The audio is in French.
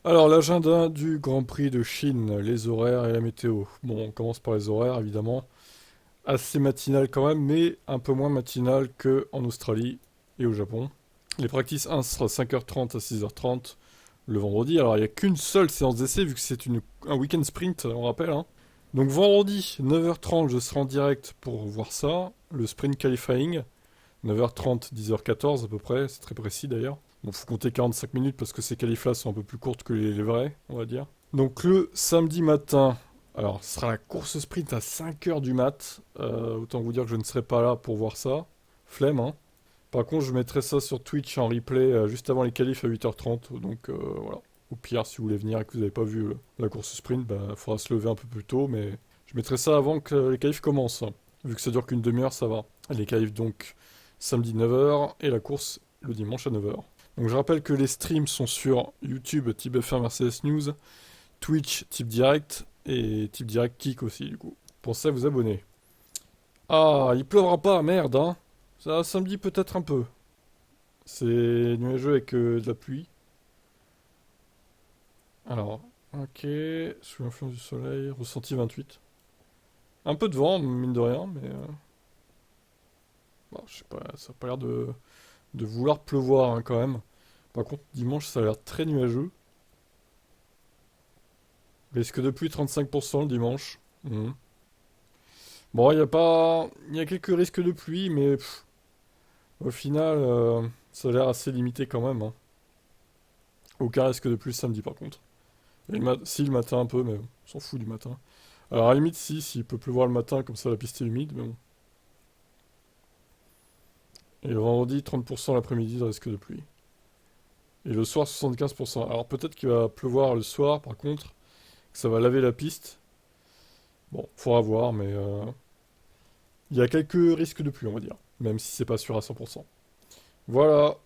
Alors, l'agenda du Grand Prix de Chine, les horaires et la météo. Bon, on commence par les horaires, évidemment. Assez matinal quand même, mais un peu moins matinal qu'en Australie et au Japon. Les practices 1 sera 5h30 à 6h30 le vendredi. Alors, il n'y a qu'une seule séance d'essai, vu que c'est un week-end sprint, on rappelle, hein. Donc, vendredi, 9h30, je serai en direct pour voir ça. Le sprint qualifying. 9h30, 10h14 à peu près, c'est très précis d'ailleurs. Bon, faut compter 45 minutes parce que ces qualifs-là sont un peu plus courtes que les vrais, on va dire. Donc le samedi matin, alors ce sera la course sprint à 5h du mat. Autant vous dire que je ne serai pas là pour voir ça. Flemme, hein. Par contre, je mettrai ça sur Twitch en replay juste avant les qualifs à 8h30. Donc voilà. Au pire, si vous voulez venir et que vous n'avez pas vu la course sprint, il faudra se lever un peu plus tôt. Mais je mettrai ça avant que les qualifs commencent. Vu que ça dure qu'une demi-heure, ça va. Les qualifs donc samedi 9h et la course le dimanche à 9h. Donc je rappelle que les streams sont sur YouTube type F1 Mercedes News, Twitch type direct et type direct Kick aussi du coup. Pensez à vous abonner. Ah, il pleuvra pas, merde hein. Ça samedi peut-être un peu. C'est nuageux avec de la pluie. Alors, ok, sous l'influence du soleil, ressenti 28. Un peu de vent, mine de rien, mais bon, je sais pas, ça a pas l'air de vouloir pleuvoir hein, quand même. Par contre, dimanche, ça a l'air très nuageux. Risque de pluie 35% le dimanche. Mhm. Bon, il y a pas... Il y a quelques risques de pluie, mais au final, ça a l'air assez limité quand même, hein. Aucun risque de pluie samedi par contre. Et si le matin un peu, mais on s'en fout du matin. Alors à la limite, si, s'il peut pleuvoir le matin, comme ça la piste est humide, mais bon. Et le vendredi, 30% l'après-midi de risque de pluie. Et le soir, 75%. Alors peut-être qu'il va pleuvoir le soir, par contre, que ça va laver la piste. Bon, faudra voir, mais il y a quelques risques de pluie, on va dire. Même si c'est pas sûr à 100%. Voilà.